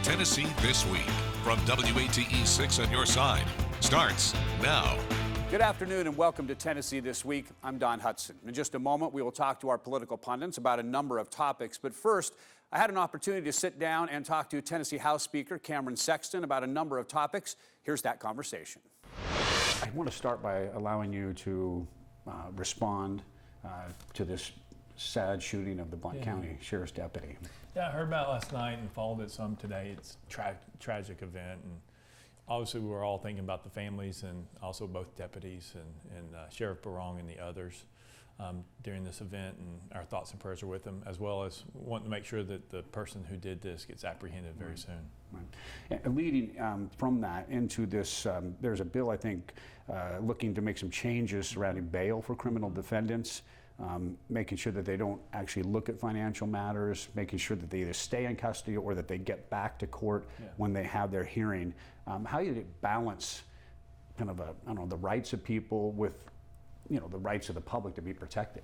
Tennessee This Week from WATE 6 on your side starts now. Good afternoon and welcome to Tennessee This Week. I'm Don Hudson. In just a moment, we will talk to our political pundits about a number of topics. But first, I had an opportunity to sit down and talk to Tennessee House Speaker Cameron Sexton about a number of topics. Here's that conversation. I want to start by allowing you to respond to this sad shooting of the Blount County Sheriff's deputy. Yeah, I heard about it last night and followed it some today. It's a tragic event, and obviously we were all thinking about the families and also both deputies and Sheriff Barong and the others during this event, and our thoughts and prayers are with them, as well as wanting to make sure that the person who did this gets apprehended very soon. Right. And leading from that into this, there's a bill, I think, looking to make some changes surrounding bail for criminal defendants. Making sure that they don't actually look at financial matters, making sure that they either stay in custody or that they get back to court when they have their hearing. How do you balance kind of the rights of people with, the rights of the public to be protected?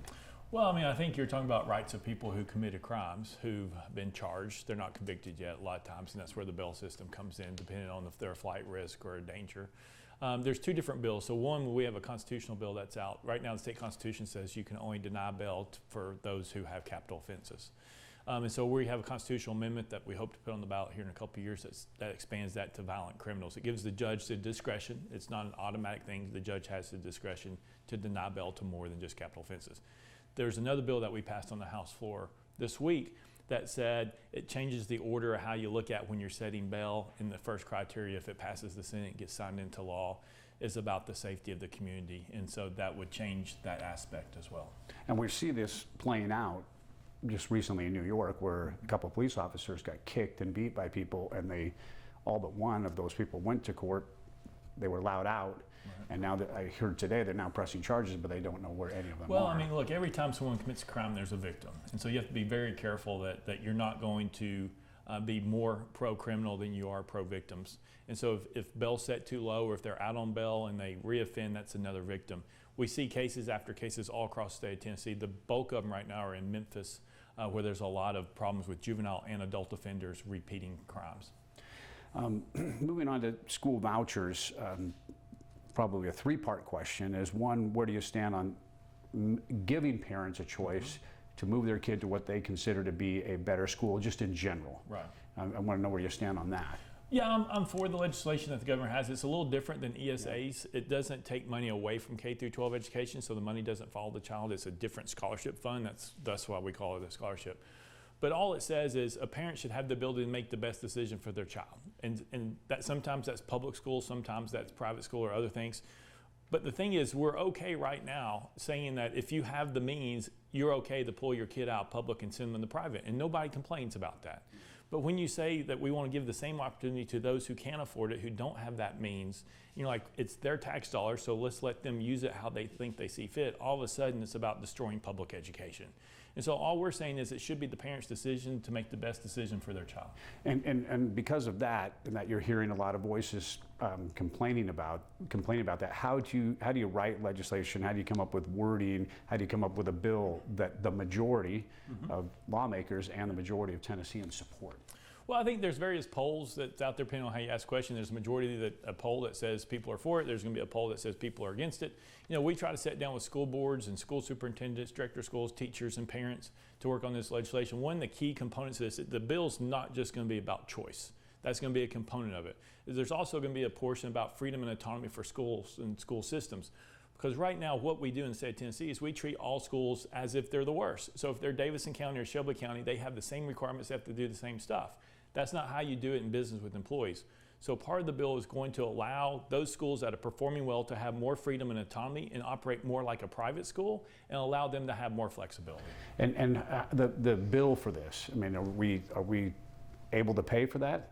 Well, I mean, I think you're talking about rights of people who committed crimes, who've been charged. They're not convicted yet a lot of times, and that's where the bail system comes in, depending on if they're a flight risk or a danger. There's two different bills. So one, we have a constitutional bill that's out. Right now the state constitution says you can only deny bail for those who have capital offenses. And so we have a constitutional amendment that we hope to put on the ballot here in a couple of years that expands that to violent criminals. It gives the judge the discretion. It's not an automatic thing. The judge has the discretion to deny bail to more than just capital offenses. There's another bill that we passed on the House floor this week that said it changes the order of how you look at when you're setting bail. In the first criteria, if it passes the Senate and gets signed into law, is about the safety of the community. And so that would change that aspect as well. And we see this playing out just recently in New York, where a couple of police officers got kicked and beat by people, and all but one of those people went to court. They were allowed out. And now that I heard today, they're now pressing charges, but they don't know where any of them are. Well, I mean, look, every time someone commits a crime, there's a victim. And so you have to be very careful that you're not going to be more pro-criminal than you are pro-victims. And so if bail's set too low, or if they're out on bail and they reoffend, that's another victim. We see cases after cases all across the state of Tennessee. The bulk of them right now are in Memphis, where there's a lot of problems with juvenile and adult offenders repeating crimes. Moving on to school vouchers, probably a three-part question is, one, where do you stand on giving parents a choice to move their kid to what they consider to be a better school, just in general? Right. I want to know where you stand on that. Yeah, I'm for the legislation that the governor has. It's a little different than ESAs. It doesn't take money away from K through 12 education, so the money doesn't follow the child. It's a different scholarship fund. That's why we call it a scholarship. But all it says is a parent should have the ability to make the best decision for their child. And that sometimes that's public school, sometimes that's private school or other things. But the thing is, we're okay right now saying that if you have the means, you're okay to pull your kid out of public and send them to private. And nobody complains about that. But when you say that we want to give the same opportunity to those who can't afford it, who don't have that means, like, it's their tax dollars, so let's let them use it how they think they see fit. All of a sudden, it's about destroying public education. And so all we're saying is it should be the parent's decision to make the best decision for their child. And because of that, and that you're hearing a lot of voices complaining about that, how do you write legislation? How do you come up with wording? How do you come up with a bill that the majority of lawmakers and the majority of Tennesseans support? Well, I think there's various polls that's out there, depending on how you ask the question. There's a majority a poll that says people are for it. There's going to be a poll that says people are against it. We try to sit down with school boards and school superintendents, director of schools, teachers, and parents to work on this legislation. One of the key components of this, the bill's not just going to be about choice. That's going to be a component of it. There's also going to be a portion about freedom and autonomy for schools and school systems. Because right now, what we do in the state of Tennessee is we treat all schools as if they're the worst. So if they're Davidson County or Shelby County, they have the same requirements, they have to do the same stuff. That's not how you do it in business with employees. So part of the bill is going to allow those schools that are performing well to have more freedom and autonomy and operate more like a private school, and allow them to have more flexibility. And the bill for this, I mean, are we able to pay for that?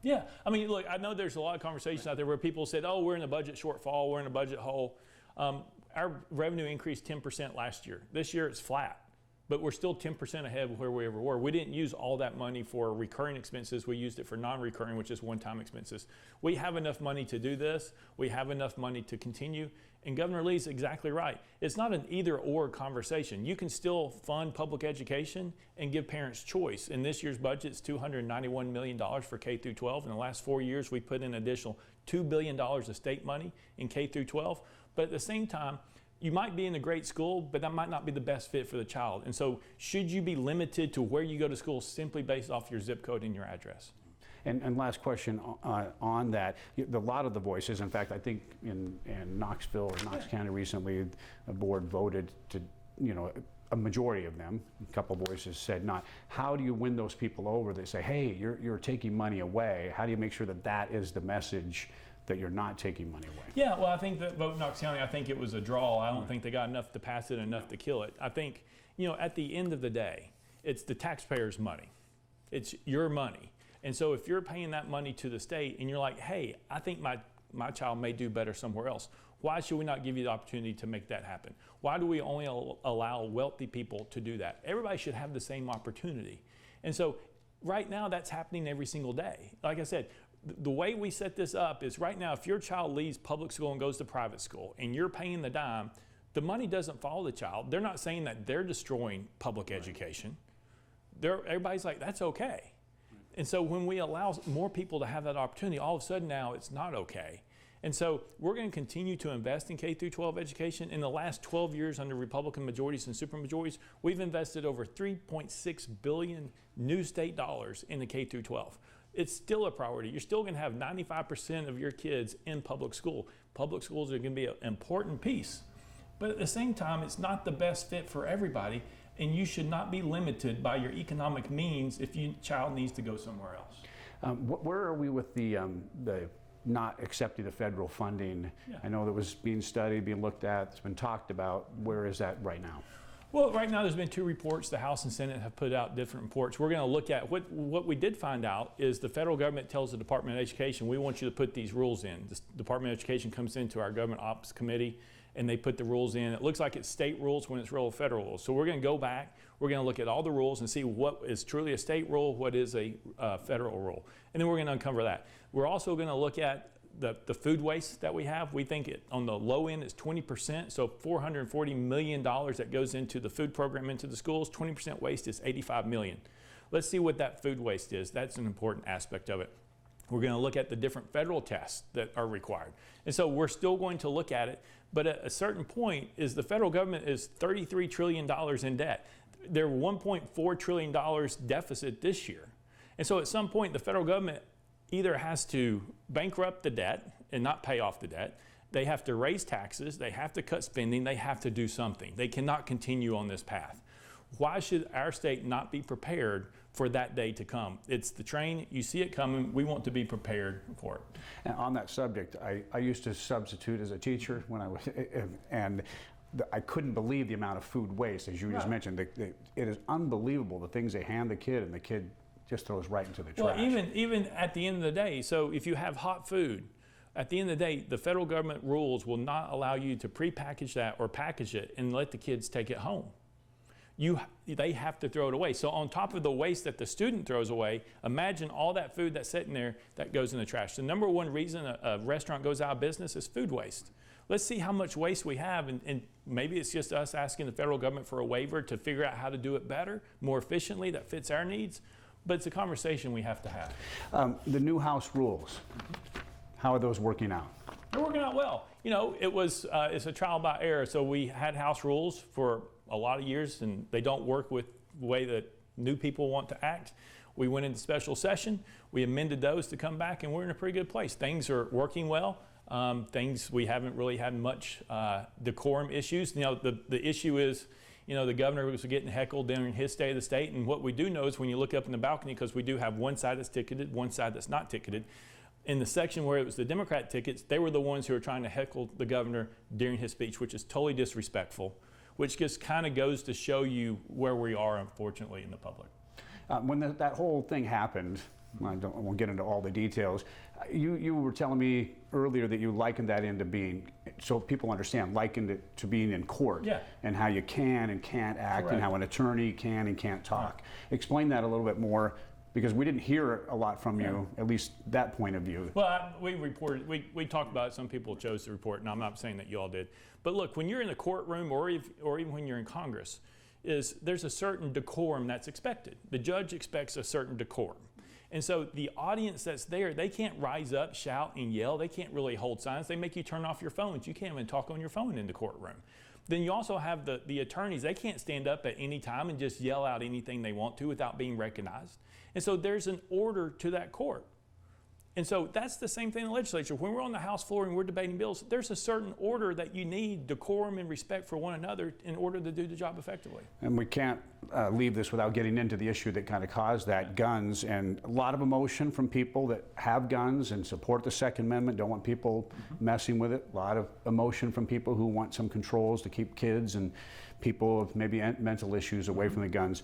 Yeah, I mean, look, I know there's a lot of conversations out there where people said, oh, we're in a budget shortfall, we're in a budget hole. Our revenue increased 10% last year. This year it's flat. but we're still 10% ahead of where we ever were. We didn't use all that money for recurring expenses. We used it for non-recurring, which is one-time expenses. We have enough money to do this. We have enough money to continue. And Governor Lee's exactly right. It's not an either-or conversation. You can still fund public education and give parents choice. In this year's budget, it's $291 million for K through 12. In the last 4 years, we put in an additional $2 billion of state money in K through 12. But at the same time, you might be in a great school, but that might not be the best fit for the child. And so should you be limited to where you go to school simply based off your zip code and your address? And last question on that, a lot of the voices, in fact, I think in Knoxville or Knox County recently, a board voted to, a majority of them, a couple voices said not. How do you win those people over? They say, hey, you're taking money away. How do you make sure that that is the message that you're not taking money away? Yeah, well, I think that vote Knox County, I think it was a draw. I don't think they got enough to pass it, enough to kill it. I think, at the end of the day, it's the taxpayers' money. It's your money. And so if you're paying that money to the state and you're like, hey, I think my child may do better somewhere else, why should we not give you the opportunity to make that happen? Why do we only allow wealthy people to do that? Everybody should have the same opportunity. And so right now that's happening every single day. Like I said, the way we set this up is right now if your child leaves public school and goes to private school and you're paying the dime, the money doesn't follow the child. They're not saying that they're destroying public education. Everybody's like, that's okay. And so when we allow more people to have that opportunity, all of a sudden now it's not okay. And so we're going to continue to invest in K through 12 education. In the last 12 years under Republican majorities and supermajorities, we've invested over $3.6 billion new state dollars in the K through 12. It's still a priority. You're still going to have 95% of your kids in public school. Public schools are going to be an important piece. But at the same time, it's not the best fit for everybody. And you should not be limited by your economic means if your child needs to go somewhere else. Where are we with the not accepting the federal funding? Yeah. I know that was being studied, being looked at, it's been talked about. Where is that right now? Well, right now there's been 2 reports. The House and Senate have put out different reports. We're going to look at what we did find out is the federal government tells the Department of Education, we want you to put these rules in. The Department of Education comes into our Government Ops Committee and they put the rules in. It looks like it's state rules when it's real federal rules. So we're going to go back, we're going to look at all the rules and see what is truly a state rule, what is a federal rule. And then we're going to uncover that. We're also going to look at the food waste that we have. We think on the low end it's 20%, so $440 million that goes into the food program into the schools. 20% waste is $85 million. Let's see what that food waste is. That's an important aspect of it. We're going to look at the different federal tests that are required. And so we're still going to look at it, but at a certain point is the federal government is $33 trillion in debt. They're $1.4 trillion deficit this year. And so at some point the federal government either has to bankrupt the debt and not pay off the debt, they have to raise taxes, they have to cut spending, they have to do something. They cannot continue on this path. Why should our state not be prepared for that day to come? It's the train, you see it coming, we want to be prepared for it. And on that subject, I used to substitute as a teacher when I was, and I couldn't believe the amount of food waste, as you just mentioned. It is unbelievable the things they hand the kid, and the kid just throws right into the trash. Well, even at the end of the day, so if you have hot food, at the end of the day, the federal government rules will not allow you to pre-package that or package it and let the kids take it home. They have to throw it away. So on top of the waste that the student throws away, imagine all that food that's sitting there that goes in the trash. The number one reason a restaurant goes out of business is food waste. Let's see how much waste we have, and maybe it's just us asking the federal government for a waiver to figure out how to do it better, more efficiently, that fits our needs. But it's a conversation we have to have. The new House rules, how are those working out? They're working out well. It's a trial by error. So we had House rules for a lot of years, and they don't work with the way that new people want to act. We went into special session, we amended those to come back, and we're in a pretty good place. Things are working well. We haven't really had much decorum issues. The issue is, the governor was getting heckled during his State of the State, and what we do know is when you look up in the balcony, because we do have one side that's ticketed, one side that's not ticketed, in the section where it was the Democrat tickets, they were the ones who were trying to heckle the governor during his speech, which is totally disrespectful, which just kind of goes to show you where we are, unfortunately, in the public. When that whole thing happened, I won't get into all the details, you were telling me earlier that you likened that into being so people understand, likened it to being in court, Yeah. and how you can and can't act, Correct. and how an attorney can and can't talk. Explain that a little bit more, because we didn't hear a lot from you, at least that point of view. Well, we talked about it. Some people chose to report, and I'm not saying that you all did. But look, when you're in the courtroom, or even when you're in Congress, there's a certain decorum that's expected. The judge expects a certain decorum. And so the audience that's there, they can't rise up, shout, and yell. They can't really hold signs. They make you turn off your phones. You can't even talk on your phone in the courtroom. Then you also have the attorneys. They can't stand up at any time and just yell out anything they want to without being recognized. And so there's an order to that court. And so that's the same thing in the legislature. When we're on the House floor and we're debating bills, there's a certain order that you need, decorum and respect for one another, in order to do the job effectively. And we can't leave this without getting into the issue that kind of caused that, guns, and a lot of emotion from people that have guns and support the Second Amendment, don't want people messing with it. A lot of emotion from people who want some controls to keep kids and people with maybe mental issues away from the guns.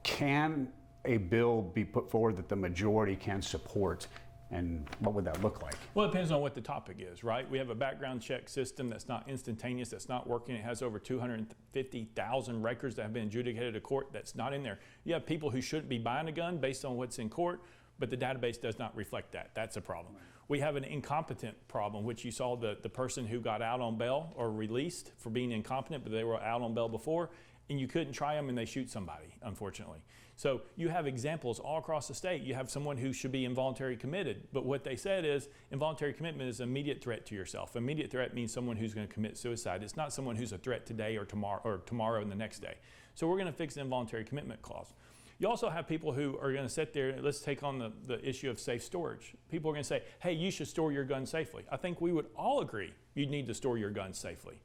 Can a bill be put forward that the majority can support? And what would that look like? Well, it depends on what the topic is, right? We have a background check system that's not instantaneous, that's not working. It has over 250,000 records that have been adjudicated to court that's not in there. You have people who shouldn't be buying a gun based on what's in court, but the database does not reflect that. That's a problem. We have an incompetent problem, which you saw the person who got out on bail or released for being incompetent, but they were out on bail before, and you couldn't try them and they shoot somebody, unfortunately. So you have examples all across the state. You have someone who should be involuntary committed, but what they said is involuntary commitment is an immediate threat to yourself. Immediate threat means someone who's going to commit suicide. It's not someone who's a threat today or tomorrow and the next day. So we're going to fix the involuntary commitment clause. You also have people who are going to sit there, let's take on the issue of safe storage. People are going to say, hey, you should store your gun safely. I think we would all agree you need to store your gun safely.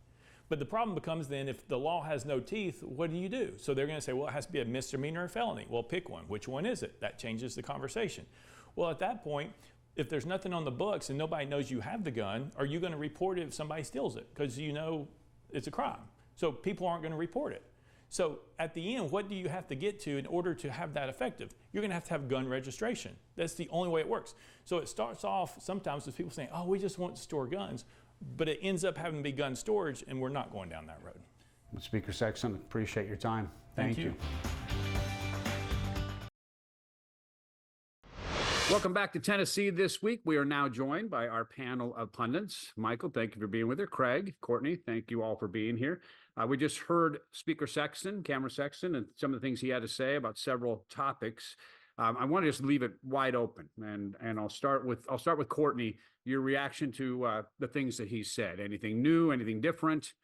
But the problem becomes then, if the law has no teeth, what do you do? So they're going to say, well, it has to be a misdemeanor or felony. Well, pick one. Which one is it? That changes the conversation. Well, at that point, if there's nothing on the books and nobody knows you have the gun, are you going to report it if somebody steals it? Because you know it's a crime. So people aren't going to report it. So at the end, what do you have to get to in order to have that effective? You're going to have gun registration. That's the only way it works. So it starts off sometimes with people saying, oh, we just want to store guns. But it ends up having to be gun storage, and we're not going down that road. Speaker Sexton, appreciate your time. Thank you. Welcome back to Tennessee This Week. We are now joined by our panel of pundits. Michael, thank you for being with us. Craig, Courtney, thank you all for being here. We just heard Speaker Sexton, Cameron Sexton, and some of the things he had to say about several topics. I want to just leave it wide open, and I'll start with Courtney. Your reaction to the things that he said. Anything new? Anything different?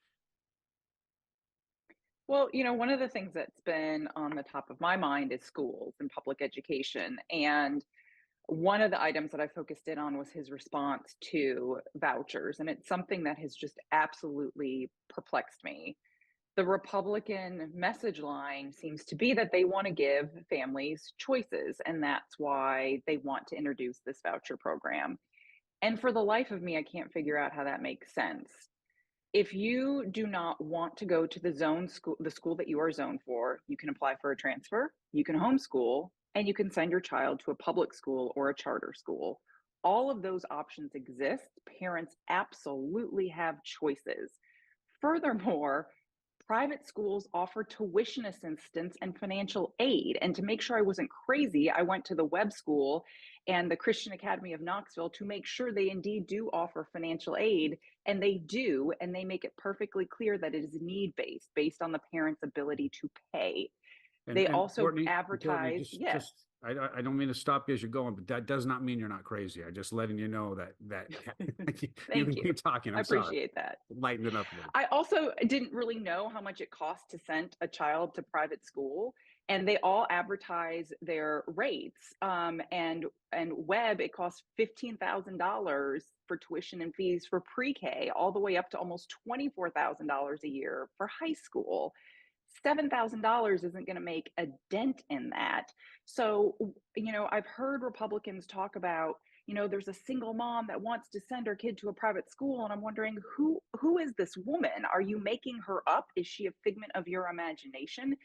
Well, one of the things that's been on the top of my mind is schools and public education. And one of the items that I focused in on was his response to vouchers. And it's something that has just absolutely perplexed me. The Republican message line seems to be that they want to give families choices, and that's why they want to introduce this voucher program. And for the life of me, I can't figure out how that makes sense. If you do not want to go to the school that you are zoned for, you can apply for a transfer, you can homeschool, and you can send your child to a public school or a charter school. All of those options exist. Parents absolutely have choices. Furthermore, private schools offer tuition assistance and financial aid. And to make sure I wasn't crazy, I went to the Webb School and the Christian Academy of Knoxville to make sure they indeed do offer financial aid. And they do, and they make it perfectly clear that it is need-based, based on the parent's ability to pay. They also Courtney, advertise, yes. I don't mean to stop you as you're going, but that does not mean you're not crazy. I'm just letting you know that you can keep talking. I appreciate that. Lighten it up a little. I also didn't really know how much it costs to send a child to private school, and they all advertise their rates. And Webb, it costs $15,000 for tuition and fees for pre-K, all the way up to almost $24,000 a year for high school. $7,000 isn't going to make a dent in that. So, I've heard Republicans talk about, there's a single mom that wants to send her kid to a private school. And I'm wondering, who is this woman? Are you making her up? Is she a figment of your imagination?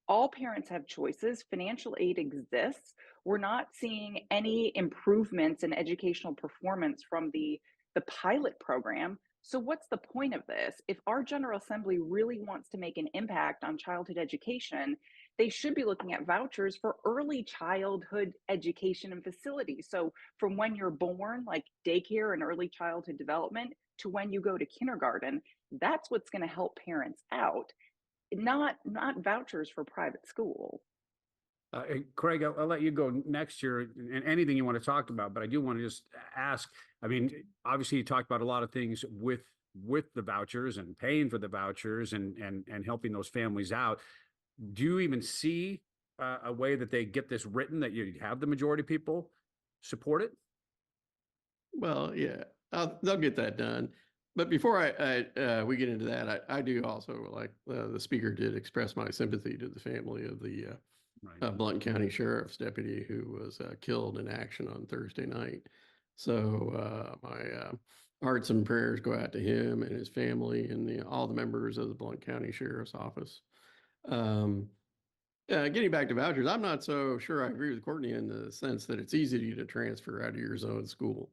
All parents have choices. Financial aid exists. We're not seeing any improvements in educational performance from the pilot program. So, what's the point of this? If our General Assembly really wants to make an impact on childhood education, they should be looking at vouchers for early childhood education and facilities. So, from when you're born, like daycare and early childhood development, to when you go to kindergarten, that's what's going to help parents out, not vouchers for private school. And Craig, I'll let you go next year and anything you want to talk about, but I do want to just ask, I mean, obviously you talked about a lot of things with the vouchers and paying for the vouchers and helping those families out. Do you even see a way that they get this written that you have the majority of people support it? Well, yeah, they'll get that done. But before we get into that, I do also, like the speaker did, express my sympathy to the family of the Right. Blount County Sheriff's deputy who was killed in action on Thursday night. So my hearts and prayers go out to him and his family and all the members of the Blount County Sheriff's Office. Um, Getting back to vouchers, I'm not so sure I agree with Courtney in the sense that it's easy to transfer out of your zone school.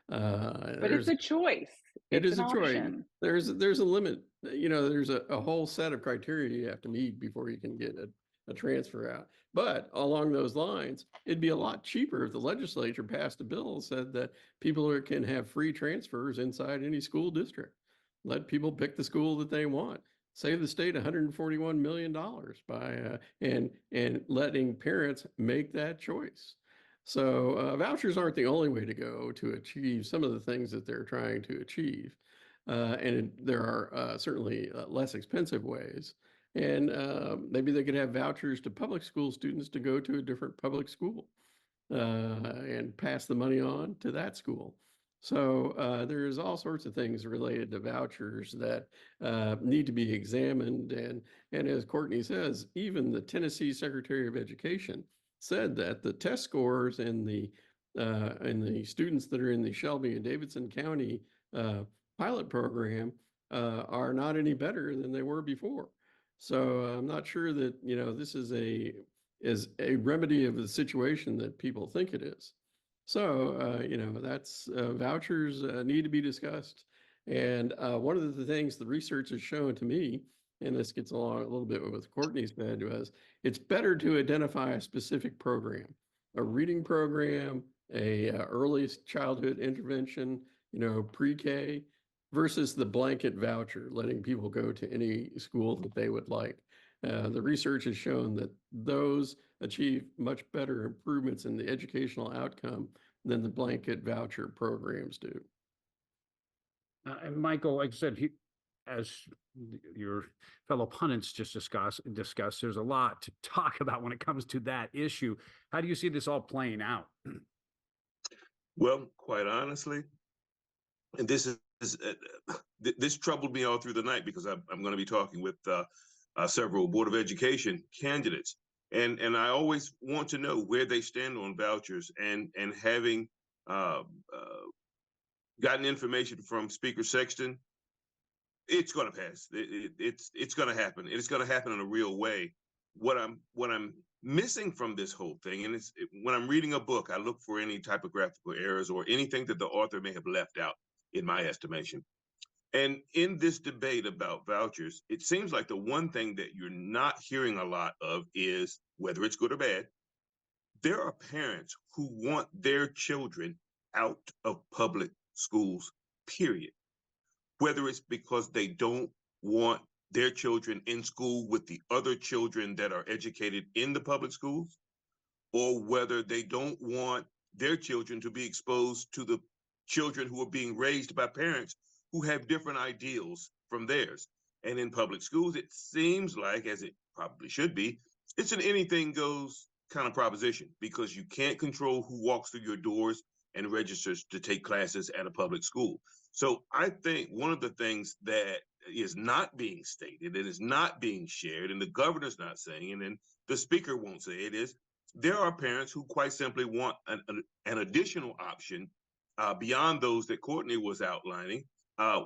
But it's There's a choice, it it's is an a choice. option. There's a limit. There's a whole set of criteria you have to meet before you can get a transfer out. But along those lines, it'd be a lot cheaper if the legislature passed a bill that said that people can have free transfers inside any school district. Let people pick the school that they want. Save the state $141 million by and letting parents make that choice. So vouchers aren't the only way to go to achieve some of the things that they're trying to achieve. There are certainly less expensive ways. And maybe they could have vouchers to public school students to go to a different public school and pass the money on to that school. So there's all sorts of things related to vouchers that need to be examined. And as Courtney says, even the Tennessee Secretary of Education said that the test scores in the students that are in the Shelby and Davidson County pilot program are not any better than they were before. So I'm not sure that this is a remedy of the situation that people think it is. So that's vouchers need to be discussed. And one of the things the research has shown to me, and this gets along a little bit with what Courtney said, was it's better to identify a specific program, a reading program, a early childhood intervention, pre-K, versus the blanket voucher, letting people go to any school that they would like. The research has shown that those achieve much better improvements in the educational outcome than the blanket voucher programs do. And Michael, like I said, as your fellow pundits just discussed, there's a lot to talk about when it comes to that issue. How do you see this all playing out? Well, quite honestly, and this troubled me all through the night because I'm going to be talking with several Board of Education candidates, and I always want to know where they stand on vouchers. And having gotten information from Speaker Sexton, it's going to pass. It's going to happen. It's going to happen in a real way. What I'm missing from this whole thing, and when I'm reading a book, I look for any typographical errors or anything that the author may have left out, in my estimation. And in this debate about vouchers, it seems like the one thing that you're not hearing a lot of is, whether it's good or bad, there are parents who want their children out of public schools, period. Whether it's because they don't want their children in school with the other children that are educated in the public schools, or whether they don't want their children to be exposed to the children who are being raised by parents who have different ideals from theirs. And in public schools, it seems like, as it probably should be, it's an anything goes kind of proposition, because you can't control who walks through your doors and registers to take classes at a public school. So I think one of the things that is not being stated, and is not being shared, and the governor's not saying, and then the speaker won't say it, is there are parents who quite simply want an additional option beyond those that Courtney was outlining,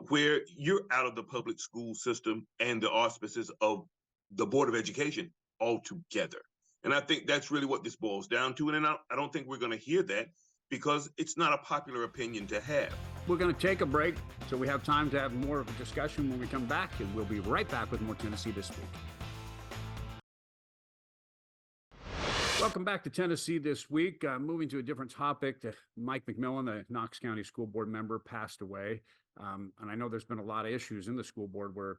where you're out of the public school system and the auspices of the Board of Education altogether. And I think that's really what this boils down to. And I don't think we're going to hear that because it's not a popular opinion to have. We're going to take a break so we have time to have more of a discussion when we come back, and we'll be right back with more Tennessee This Week. Welcome back to Tennessee This Week. Moving to a different topic, Mike McMillan, the Knox County School Board member, passed away. And I know there's been a lot of issues in the school board where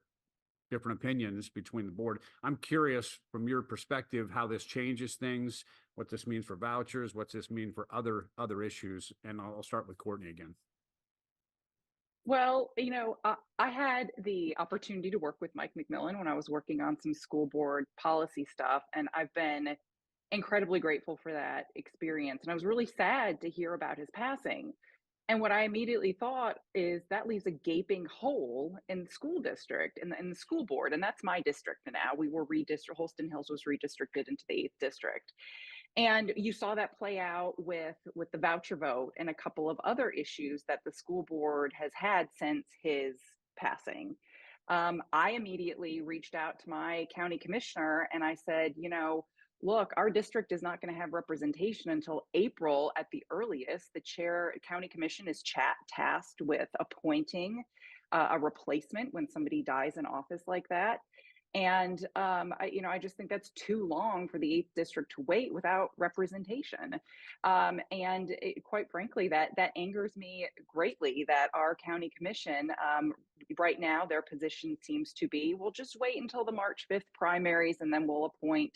different opinions between the board. I'm curious from your perspective how this changes things, what this means for vouchers, what's this mean for other issues. And I'll start with Courtney again. Well, I had the opportunity to work with Mike McMillan when I was working on some school board policy stuff, and I've been incredibly grateful for that experience. And I was really sad to hear about his passing. And what I immediately thought is that leaves a gaping hole in the school district and in the school board. And that's my district now. We were Holston Hills was redistricted into the 8th district. And you saw that play out with the voucher vote and a couple of other issues that the school board has had since his passing. I immediately reached out to my county commissioner and I said, look, our district is not going to have representation until April at the earliest. The county commission is tasked with appointing a replacement when somebody dies in office like that. And I just think that's too long for the 8th district to wait without representation. Quite frankly, that angers me greatly that our county commission, right now, their position seems to be, we'll just wait until the March 5th primaries and then we'll appoint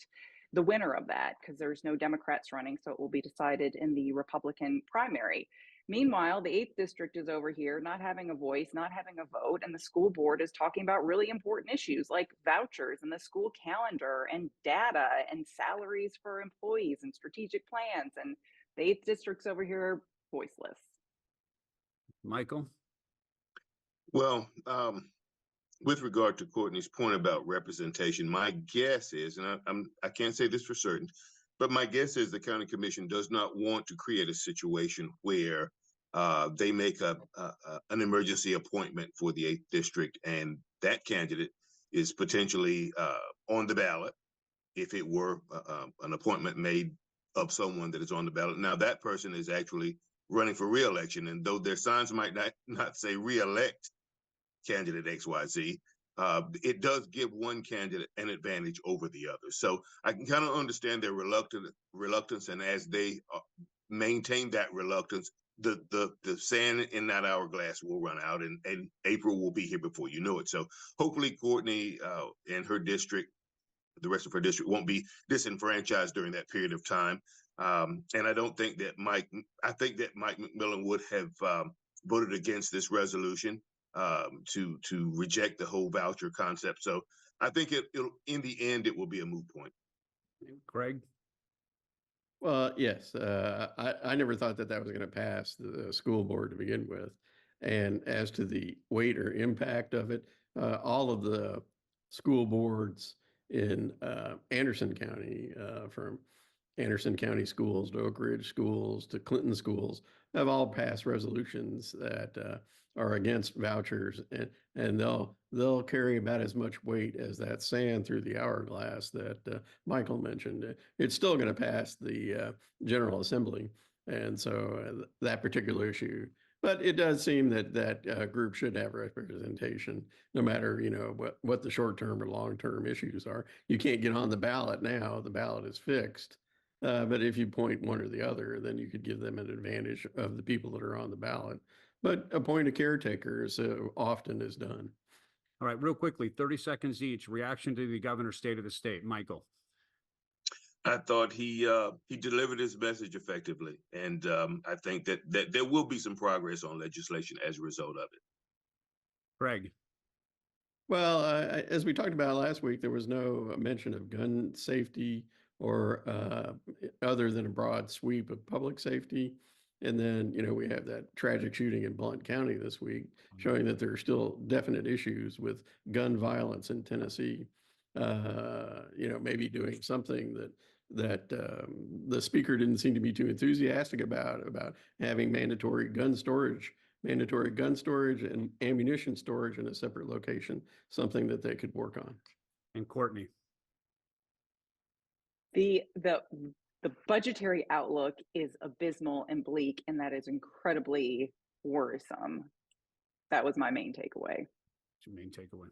the winner of that, because there's no Democrats running, so it will be decided in the Republican primary. Meanwhile, the 8th district is over here not having a voice, not having a vote, and the school board is talking about really important issues like vouchers and the school calendar and data and salaries for employees and strategic plans, and the 8th district's over here voiceless. Michael? Well, with regard to Courtney's point about representation, my guess is, and I can't say this for certain, but my guess is the county commission does not want to create a situation where they make an emergency appointment for the 8th district, and that candidate is potentially on the ballot if it were an appointment made of someone that is on the ballot. Now, that person is actually running for re-election, and though their signs might not say re-elect candidate XYZ, it does give one candidate an advantage over the other. So I can kind of understand their reluctance, and as they maintain that reluctance, the sand in that hourglass will run out, and April will be here before you know it. So hopefully Courtney and her district, the rest of her district, won't be disenfranchised during that period of time. And I think that Mike McMillan would have voted against this resolution to reject the whole voucher concept. So I think it'll in the end, it will be a moot point. Greg? Well, yes, I never thought that was going to pass the school board to begin with. And as to the weight or impact of it, all of the school boards in Anderson County, from Anderson County schools to Oak Ridge schools to Clinton schools, have all passed resolutions that are against vouchers, and they'll carry about as much weight as that sand through the hourglass that Michael mentioned. It's still going to pass the General Assembly, and so that particular issue. But it does seem that group should have representation, no matter what the short-term or long-term issues are. You can't get on the ballot now; the ballot is fixed. But if you point one or the other, then you could give them an advantage of the people that are on the ballot. But appoint a caretaker so often is done. All right, real quickly, 30 seconds each. Reaction to the governor's state of the state. Michael? I thought he delivered his message effectively, and I think that there will be some progress on legislation as a result of it. Greg? Well, as we talked about last week, there was no mention of gun safety or other than a broad sweep of public safety. And then, we have that tragic shooting in Blount County this week, showing that there are still definite issues with gun violence in Tennessee. Maybe doing something that the speaker didn't seem to be too enthusiastic about having mandatory gun storage and ammunition storage in a separate location, something that they could work on. And Courtney? The the budgetary outlook is abysmal and bleak, and that is incredibly worrisome. That was my main takeaway. Your main takeaway.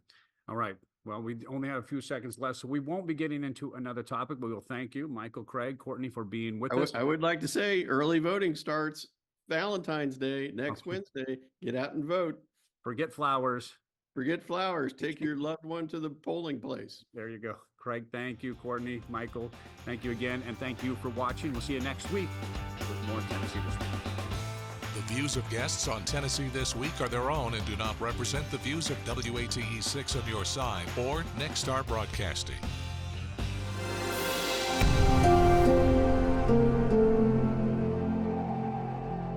All right. Well, we only have a few seconds left, so we won't be getting into another topic, but we'll thank you, Michael, Craig, Courtney, for being with us. I would like to say early voting starts Valentine's Day, next Wednesday. Get out and vote. Forget flowers. Forget flowers. Take your loved one to the polling place. There you go. Craig, thank you. Courtney, Michael, thank you again. And thank you for watching. We'll see you next week with more Tennessee This Week. The views of guests on Tennessee This Week are their own and do not represent the views of WATE 6 on your side or Nexstar Broadcasting.